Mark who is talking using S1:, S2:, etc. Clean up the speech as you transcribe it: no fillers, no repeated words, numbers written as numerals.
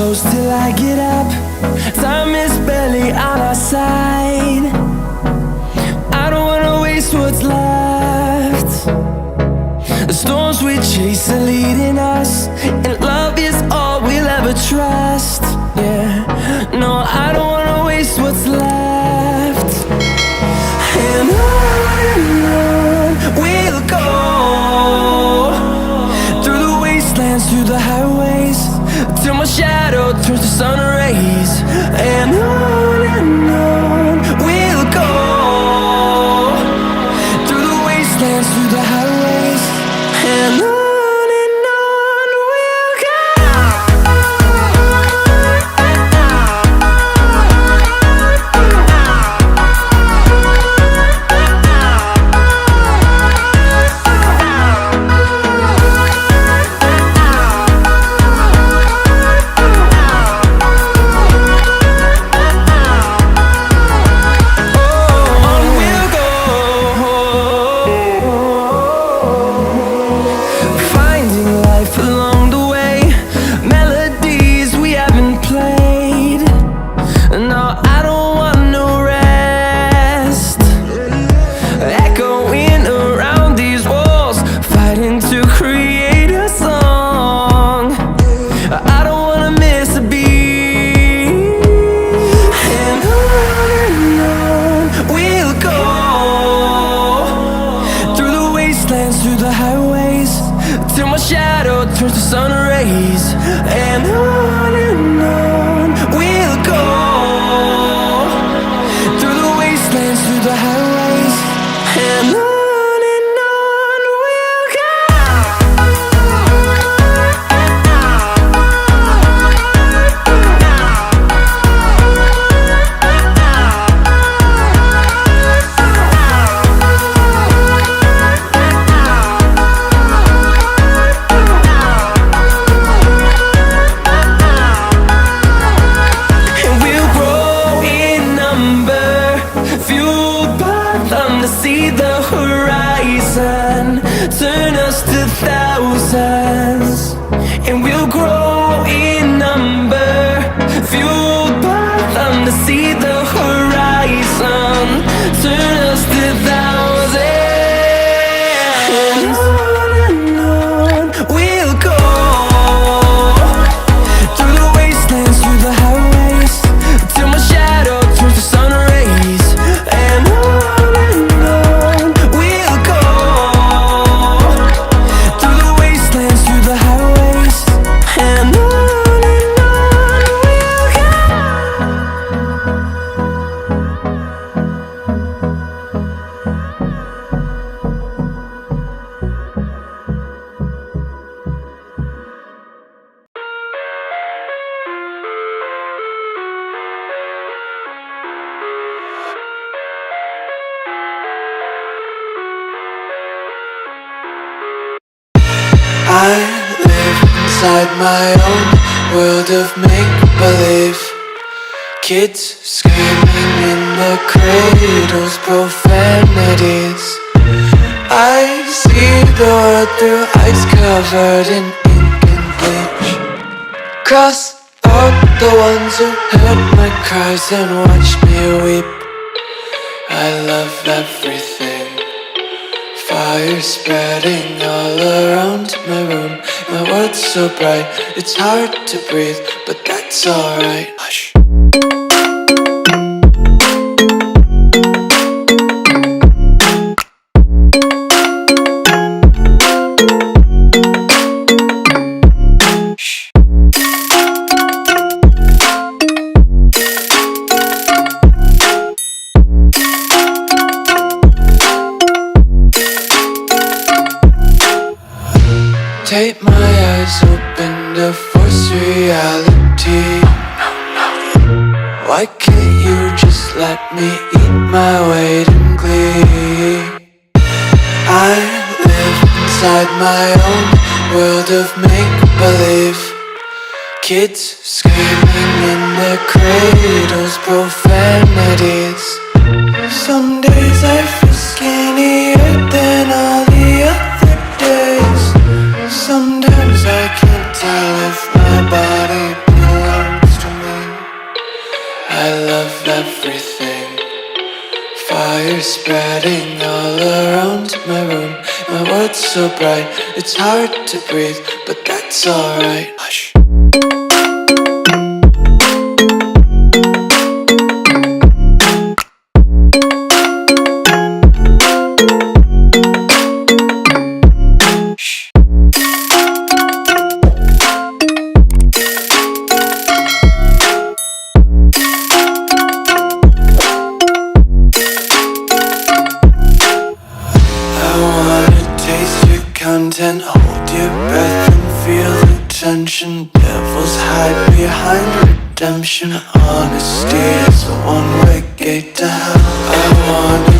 S1: close till I get up. Time is barely on our side. I don't wanna waste what's left. The storms we chase are leading us, and love is all we'll ever trust. Yeah, no, I don't wanna waste what's left. And on we'll go, through the wastelands, through the highways, till my shadow turns to sun rays. And on we'll go, through the wastelands, through the highways, and on we'll go. Through the highways, till my shadow turns to sun rays. And on we'll go, through the wastelands, through the highways, and on we'll go. See the horizon turn us to thousands, and we'll grow in number, fueled by them to see the horizon turn us to thousands. And on we'll go, through the wastelands, through the highways, till my shadow turns to sun rays. And
S2: I live inside my own world of make-believe. Kids screaming in their cradles, profanities. I see the world through eyes covered in ink and bleach. Cross out the ones who heard my cries and watched me weep. I love everything. Fire spreading all around my room. My world's so bright, it's hard to breathe, but that's alright. Hush. Take my eyes open to force reality. Why can't you just let me eat my weight in glee? I live inside my own world of make-believe. Kids screaming in their cradles, profanities. Some days I feel skinnier than all the other days. Sometimes I can't tell if my body belongs I love everything. Fire spreading all around my room. My world's so bright, it's hard to breathe, but that's alright. Hush. Content, hold your breath and feel the tension. Devils hide behind redemption. Honesty is a one-way gate to hell. I want